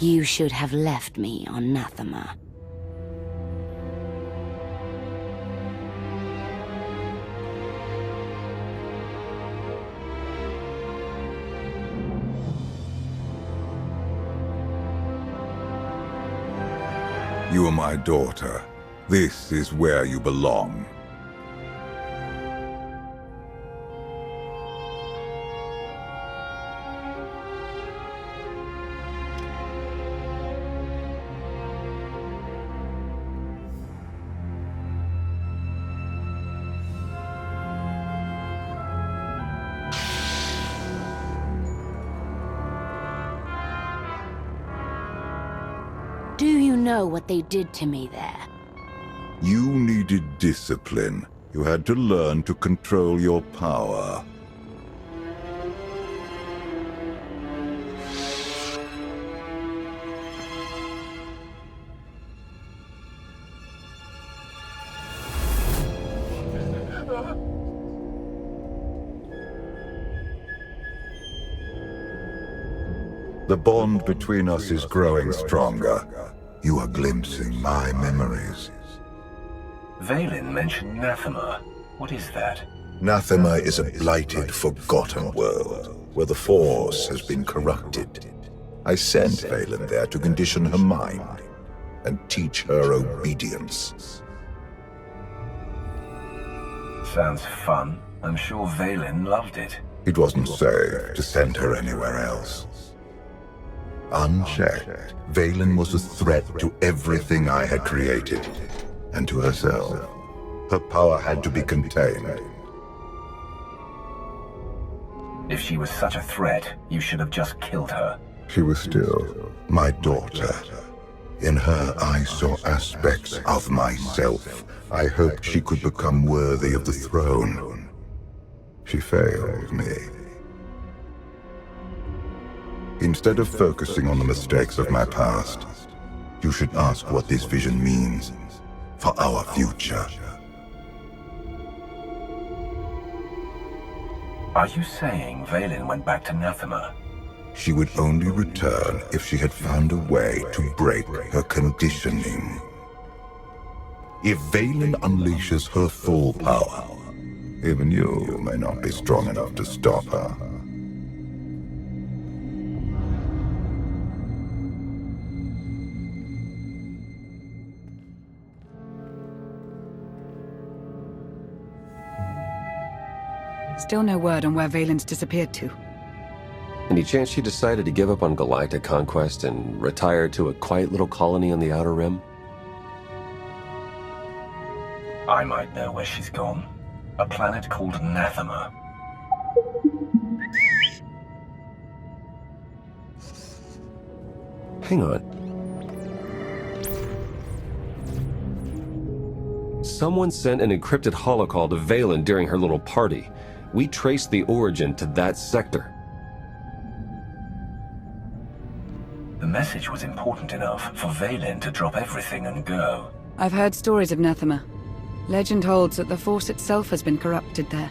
You should have left me on Anathema. You are my daughter. This is where you belong. Do you know what they did to me there? You needed discipline. You had to learn to control your power. The bond between us is growing stronger. You are glimpsing my memories. Vaylin mentioned Anathema. What is that? Anathema is a blighted, forgotten world, where the Force has been corrupted. I sent Vaylin there to condition her mind, and teach her obedience. Sounds fun. I'm sure Vaylin loved it. It wasn't safe to send her anywhere else. Unchecked, Vaylin was a threat to everything I had created, and to herself. Her power had to be contained. If she was such a threat, you should have just killed her. She was still my daughter. In her, I saw aspects of myself. I hoped she could become worthy of the throne. She failed me. Instead of focusing on the mistakes of my past, you should ask what this vision means for our future. Are you saying Vaylin went back to Anathema? She would only return if she had found a way to break her conditioning. If Vaylin unleashes her full power, even you may not be strong enough to stop her. Still no word on where Vaylin's disappeared to. Any chance she decided to give up on galactic conquest and retire to a quiet little colony on the Outer Rim? I might know where she's gone. A planet called Anathema. Hang on. Someone sent an encrypted holocall to Vaylin during her little party. We traced the origin to that sector. The message was important enough for Vaylin to drop everything and go. I've heard stories of Anathema. Legend holds that the Force itself has been corrupted there.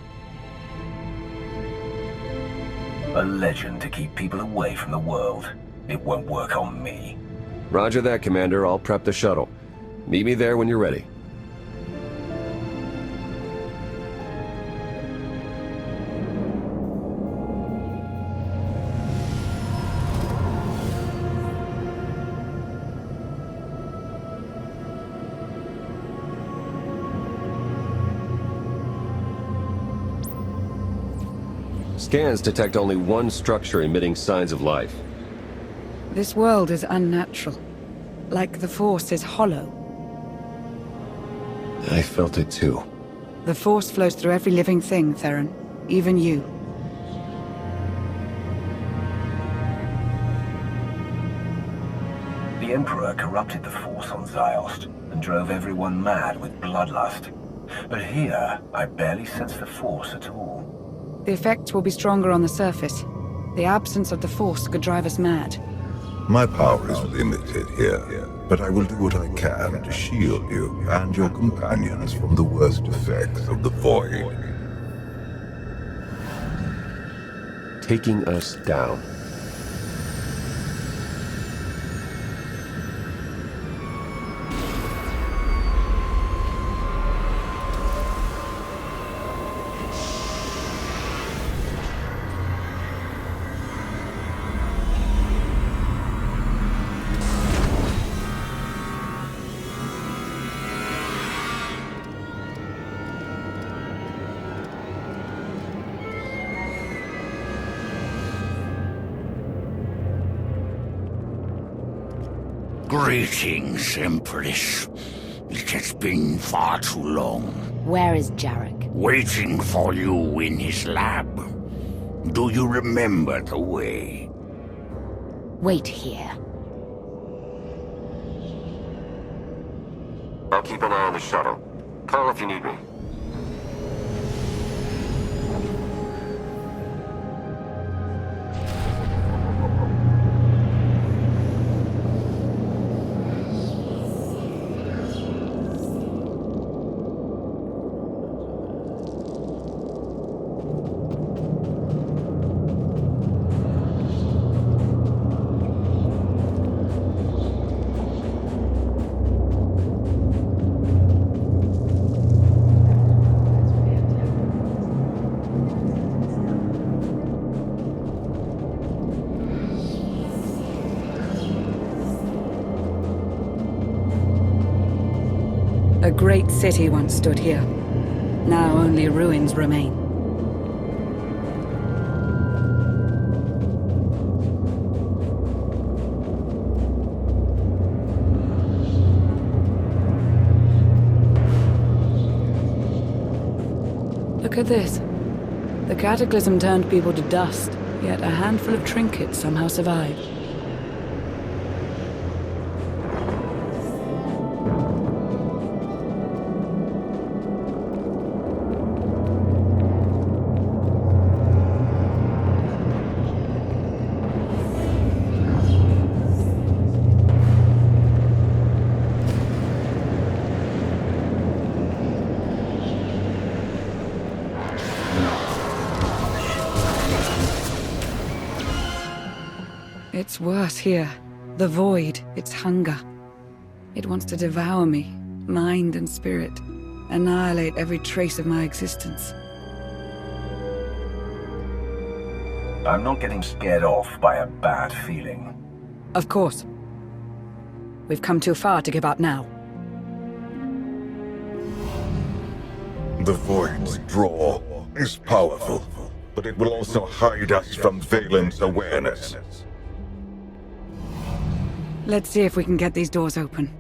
A legend to keep people away from the world. It won't work on me. Roger that, Commander. I'll prep the shuttle. Meet me there when you're ready. Scans detect only one structure emitting signs of life. This world is unnatural. Like the Force is hollow. I felt it too. The Force flows through every living thing, Theron. Even you. The Emperor corrupted the Force on Ziost and drove everyone mad with bloodlust. But here, I barely sense the Force at all. The effects will be stronger on the surface. The absence of the Force could drive us mad. My power is limited here, but I will do what I can to shield you and your companions from the worst effects of the Void. Taking us down. Greetings, Empress. It has been far too long. Where is Jarek? Waiting for you in his lab. Do you remember the way? Wait here. I'll keep an eye on the shuttle. Call if you need me. A great city once stood here. Now only ruins remain. Look at this. The cataclysm turned people to dust, yet a handful of trinkets somehow survived. It's worse here. The void, its hunger. It wants to devour me, mind and spirit, annihilate every trace of my existence. I'm not getting scared off by a bad feeling. Of course. We've come too far to give up now. The Void's draw is powerful, but it will also hide us from Valen's awareness. Let's see if we can get these doors open.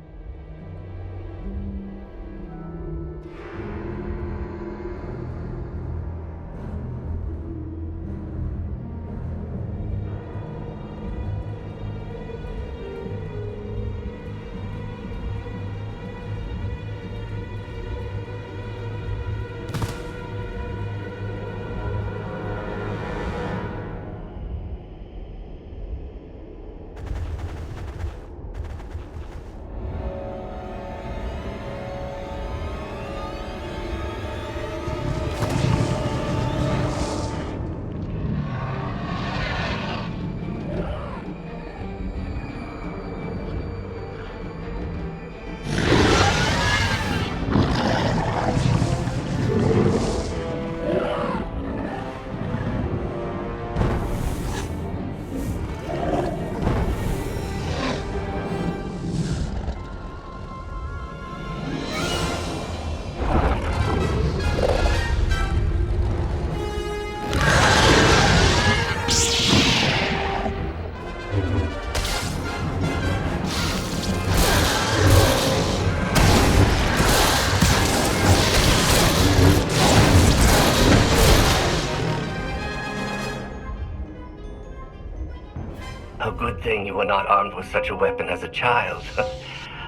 A good thing you were not armed with such a weapon as a child.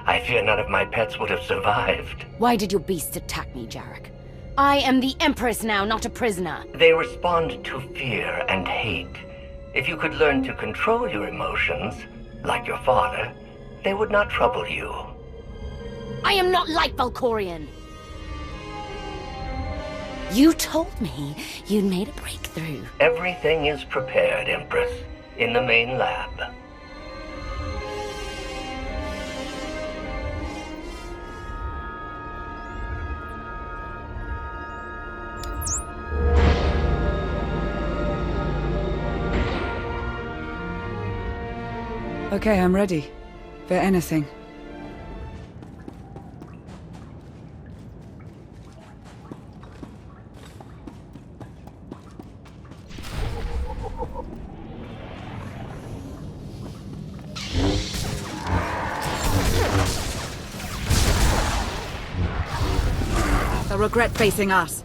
I fear none of my pets would have survived. Why did your beasts attack me, Jarek? I am the Empress now, not a prisoner. They respond to fear and hate. If you could learn to control your emotions, like your father, they would not trouble you. I am not like Valkorion. You told me you'd made a breakthrough. Everything is prepared, Empress, in the main lab. Okay, I'm ready. For anything. they'll regret facing us.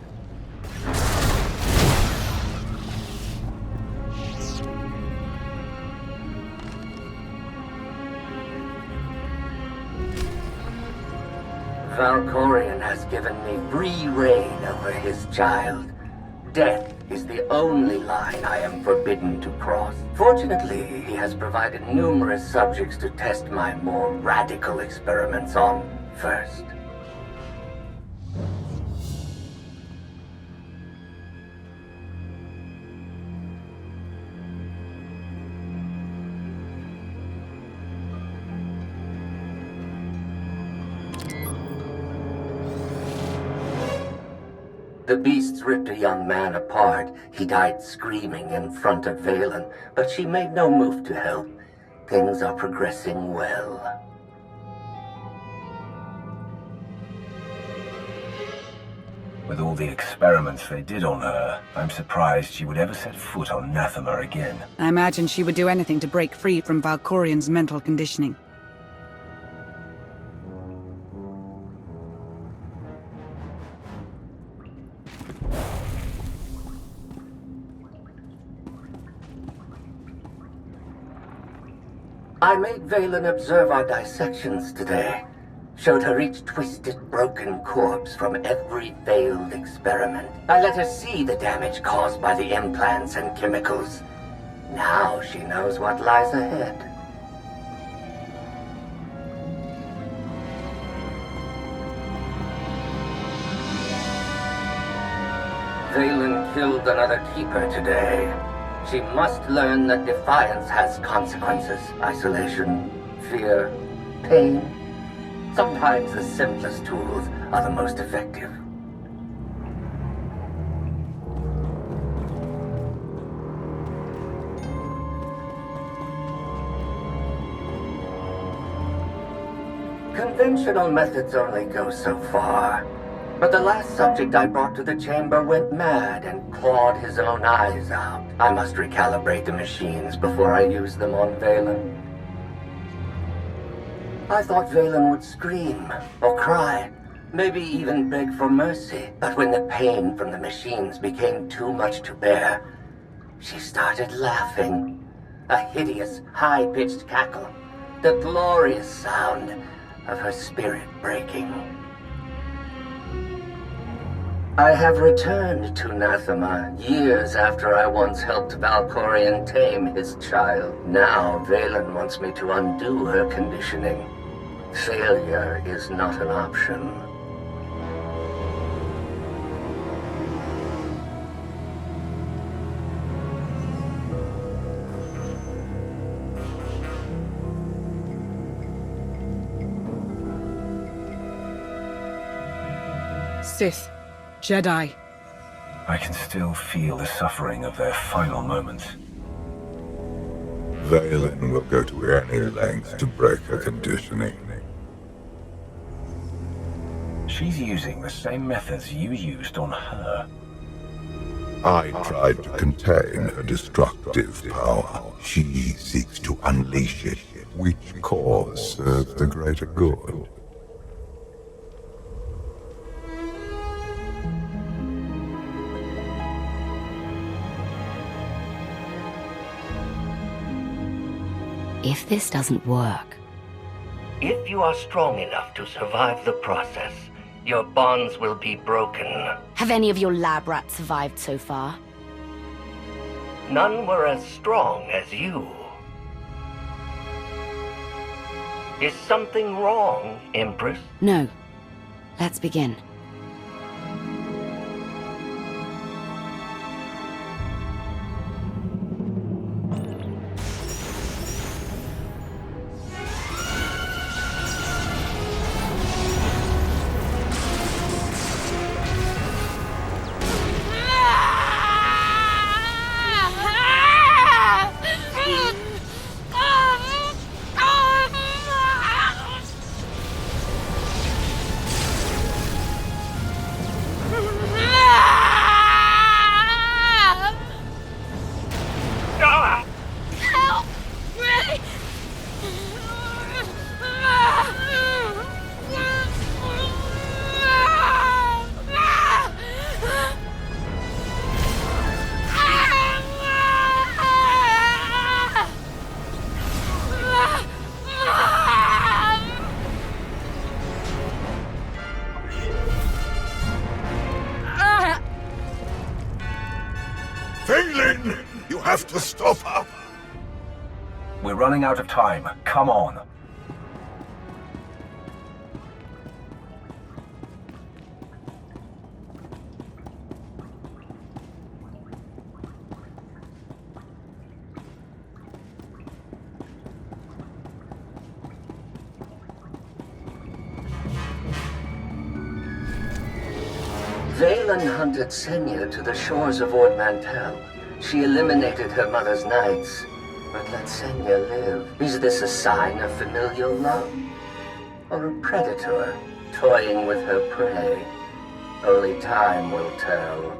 Valkorion has given me free reign over his child. Death is the only line I am forbidden to cross. Fortunately, he has provided numerous subjects to test my more radical experiments on first. The beasts ripped a young man apart. He died screaming in front of Valen, but she made no move to help. Things are progressing well. With all the experiments they did on her, I'm surprised she would ever set foot on Nathema again. I imagine she would do anything to break free from Valkorion's mental conditioning. I made Valen observe our dissections today. Showed her each twisted, broken corpse from every failed experiment. I let her see the damage caused by the implants and chemicals. Now she knows what lies ahead. Valen killed another keeper today. She must learn that defiance has consequences. Isolation, fear, pain. Sometimes the simplest tools are the most effective. Conventional methods only go so far. But the last subject I brought to the chamber went mad and clawed his own eyes out. I must recalibrate the machines before I use them on Valen. I thought Valen would scream or cry, maybe even beg for mercy. But when the pain from the machines became too much to bear, she started laughing. A hideous, high-pitched cackle. The glorious sound of her spirit breaking. I have returned to Nathema years after I once helped Valkorion tame his child. Now Valen wants me to undo her conditioning. Failure is not an option. Sith. Jedi. I can still feel the suffering of their final moments. Valen will go to any length to break her conditioning. She's using the same methods you used on her. I tried to contain her destructive power. She seeks to unleash it. Which cause serves the greater good? If this doesn't work... If you are strong enough to survive the process, your bonds will be broken. Have any of your lab rats survived so far? None were as strong as you. Is something wrong, Empress? No. Let's begin. You have to stop her! We're running out of time. Come on. Valen hunted Senya to the shores of Ord Mantell. She eliminated her mother's knights, but let Senya live. Is this a sign of familial love? Or a predator toying with her prey? Only time will tell.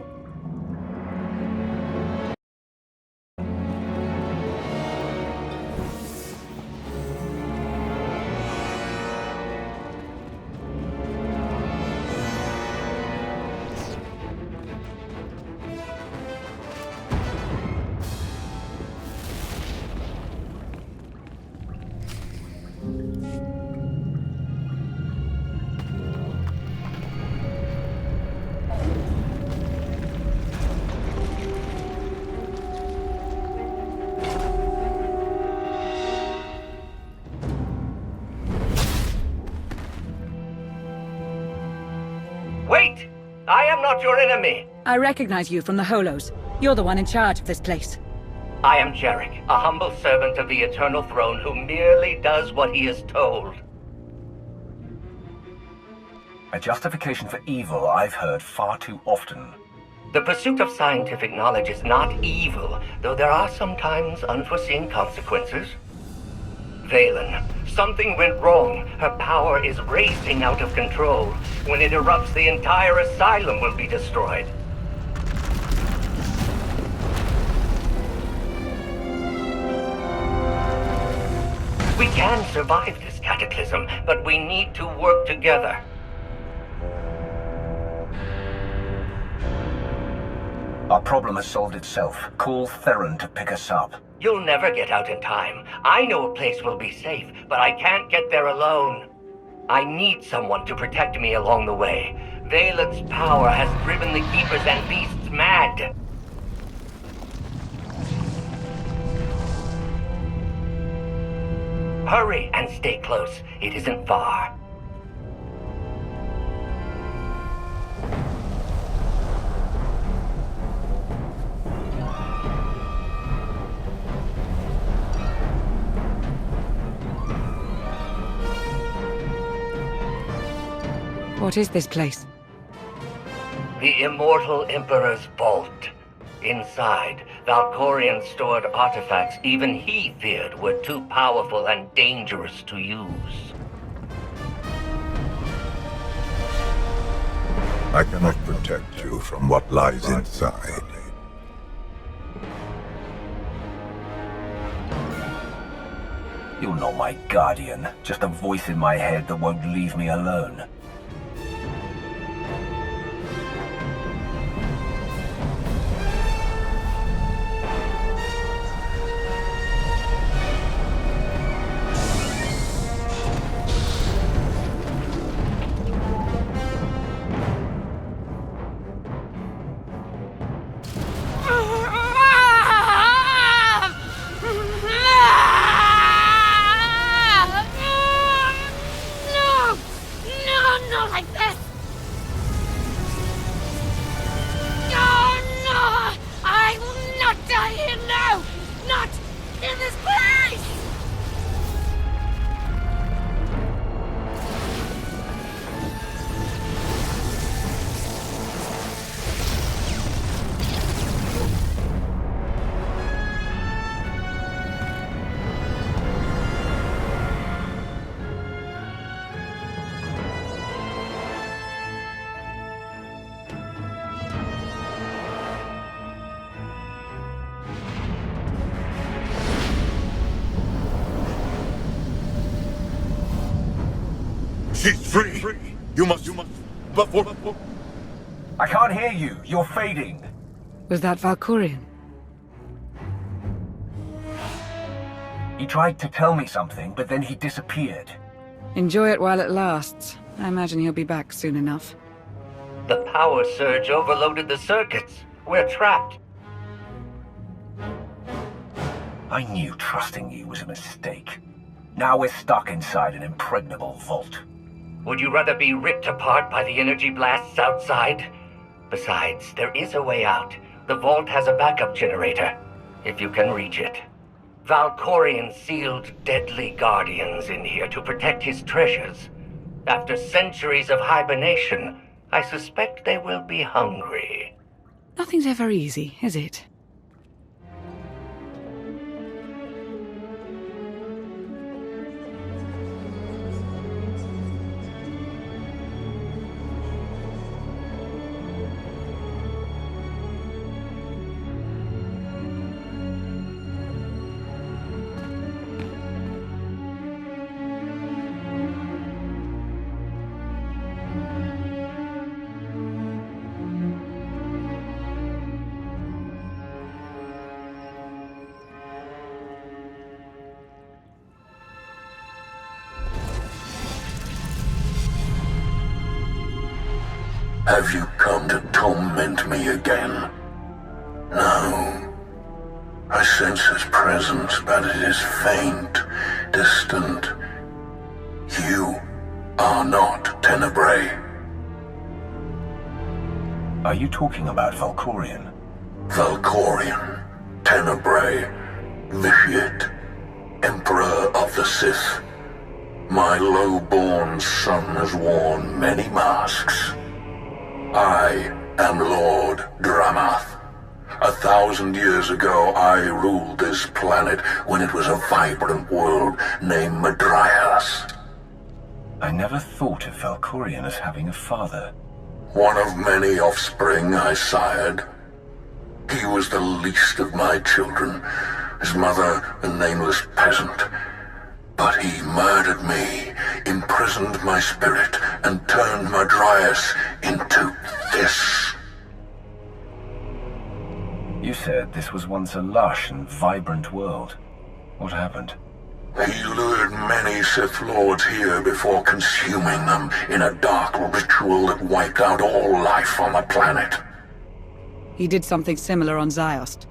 Wait! I am not your enemy! I recognize you from the Holos. You're the one in charge of this place. I am Jarek, a humble servant of the Eternal Throne who merely does what he is told. A justification for evil I've heard far too often. The pursuit of scientific knowledge is not evil, though there are sometimes unforeseen consequences. Valen, something went wrong. Her power is racing out of control. When it erupts, the entire asylum will be destroyed. We can survive this cataclysm, but we need to work together. Our problem has solved itself. Call Theron to pick us up. You'll never get out in time. I know a place will be safe, but I can't get there alone. I need someone to protect me along the way. Valen's power has driven the Keepers and Beasts mad. Hurry and stay close. It isn't far. What is this place? The Immortal Emperor's vault. Inside, Valkorion stored artifacts even he feared were too powerful and dangerous to use. I cannot protect you from what lies inside. You're not my guardian, just a voice in my head that won't leave me alone. She's free! You must... Before... I can't hear you. You're fading. Was that Valkorion? He tried to tell me something, but then he disappeared. Enjoy it while it lasts. I imagine he'll be back soon enough. The power surge overloaded the circuits. We're trapped. I knew trusting you was a mistake. Now we're stuck inside an impregnable vault. Would you rather be ripped apart by the energy blasts outside? Besides, there is a way out. The vault has a backup generator, if you can reach it. Valkorion sealed deadly guardians in here to protect his treasures. After centuries of hibernation, I suspect they will be hungry. Nothing's ever easy, is it? Have you come to torment me again? No. I sense his presence, but it is faint, distant. You are not Tenebrae. Are you talking about Valkorion? Valkorion, Tenebrae, Vitiate, Emperor of the Sith. My low-born son has worn many masks. I am Lord Dramath. 1,000 years ago, I ruled this planet when it was a vibrant world named Madrias. I never thought of Valkorion as having a father. One of many offspring I sired. He was the least of my children, his mother a nameless peasant. But he murdered me, imprisoned my spirit, and turned Madrias into this. You said this was once a lush and vibrant world. What happened? He lured many Sith Lords here before consuming them in a dark ritual that wiped out all life on the planet. He did something similar on Ziost.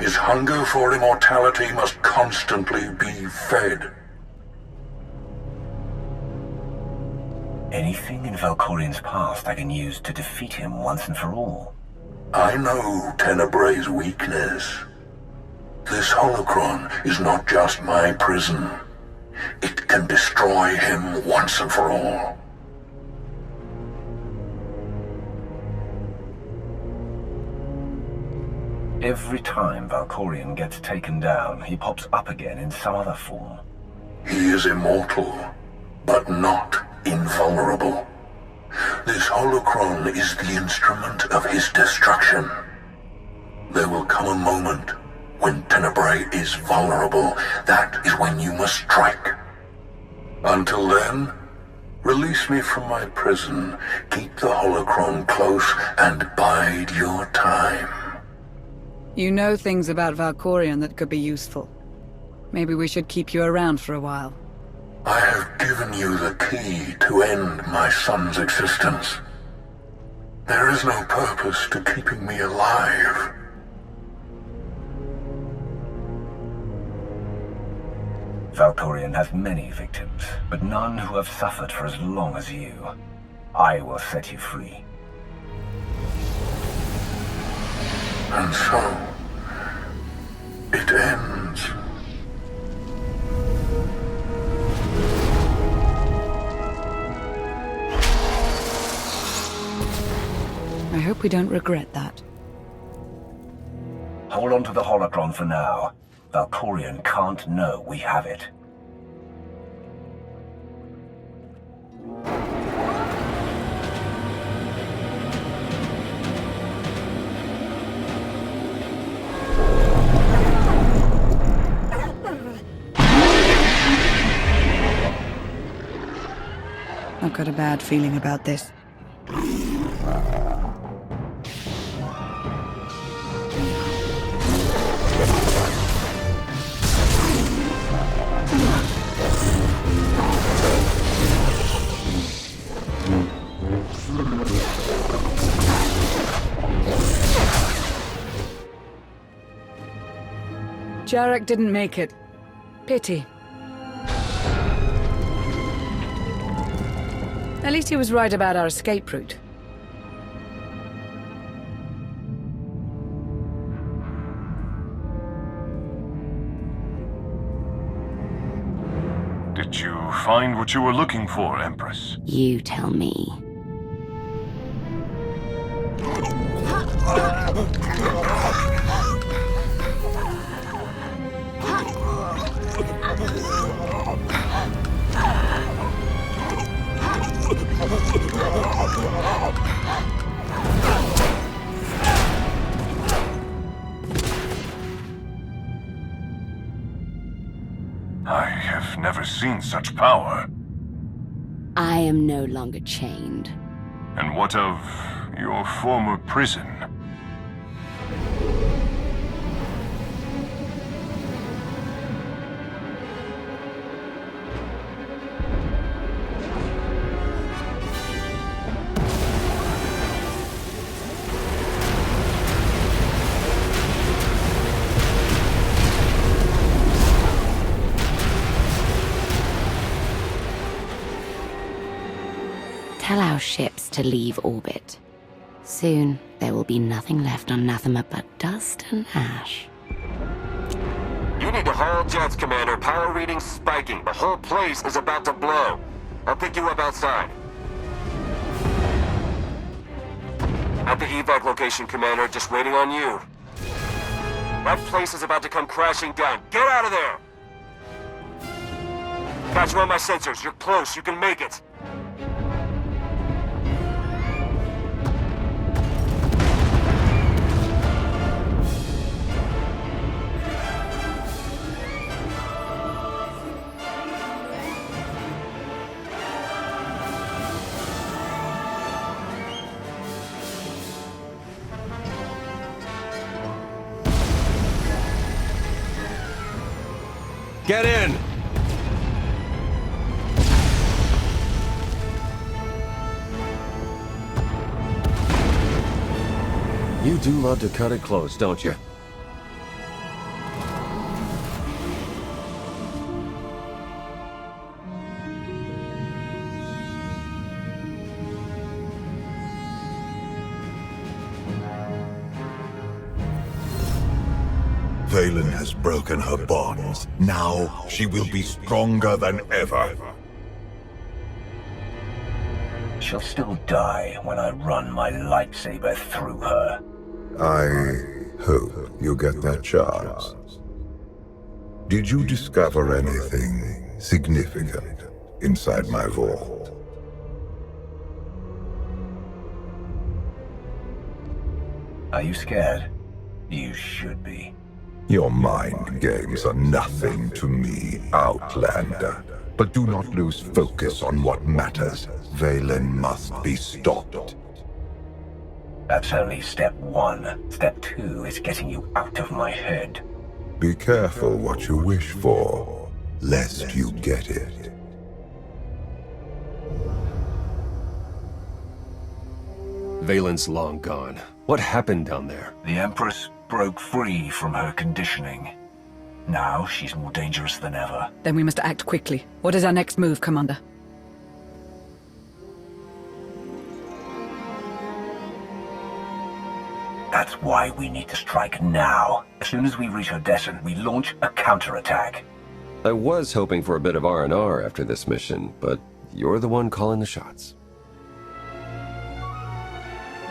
His hunger for immortality must constantly be fed. Anything in Valkorion's past I can use to defeat him once and for all? I know Tenebrae's weakness. This holocron is not just my prison. It can destroy him once and for all. Every time Valkorion gets taken down, he pops up again in some other form. He is immortal, but not invulnerable. This holocron is the instrument of his destruction. There will come a moment when Tenebrae is vulnerable. That is when you must strike. Until then, release me from my prison, keep the holocron close, and bide your time. You know things about Valkorion that could be useful. Maybe we should keep you around for a while. I have given you the key to end my son's existence. There is no purpose to keeping me alive. Valkorion has many victims, but none who have suffered for as long as you. I will set you free. And so, it ends. I hope we don't regret that. Hold on to the holocron for now. Valkorion can't know we have it. I've got a bad feeling about this. Jarek didn't make it. Pity. At least he was right about our escape route. Did you find what you were looking for, Empress? You tell me. I have never seen such power. I am no longer chained. And what of your former prison? Tell our ships to leave orbit. Soon, there will be nothing left on Nathema but dust and ash. You need to haul jets, Commander. Power readings spiking. The whole place is about to blow. I'll pick you up outside. At the evac location, Commander. Just waiting on you. That place is about to come crashing down. Get out of there! Got you on my sensors. You're close. You can make it. Get in! You do love to cut it close, don't you? Valen has broken her bonds. Now she will be stronger than ever. She'll still die when I run my lightsaber through her. I hope you get that chance. Did you discover anything significant inside my vault? Are you scared? You should be. Your mind games are nothing to me, Outlander. But do not lose focus on what matters. Valen must be stopped. That's only step one. Step two is getting you out of my head. Be careful what you wish for, lest you get it. Valen's long gone. What happened down there? The Empress broke free from her conditioning. Now she's more dangerous than ever. Then we must act quickly. What is our next move, Commander? That's why we need to strike now. As soon as we reach Odessa, we launch a counterattack. I was hoping for a bit of R&R after this mission, but you're the one calling the shots.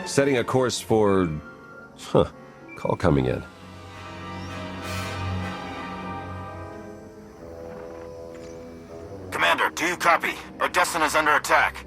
Setting a course for... Call coming in. Commander, do you copy? Odessa is under attack.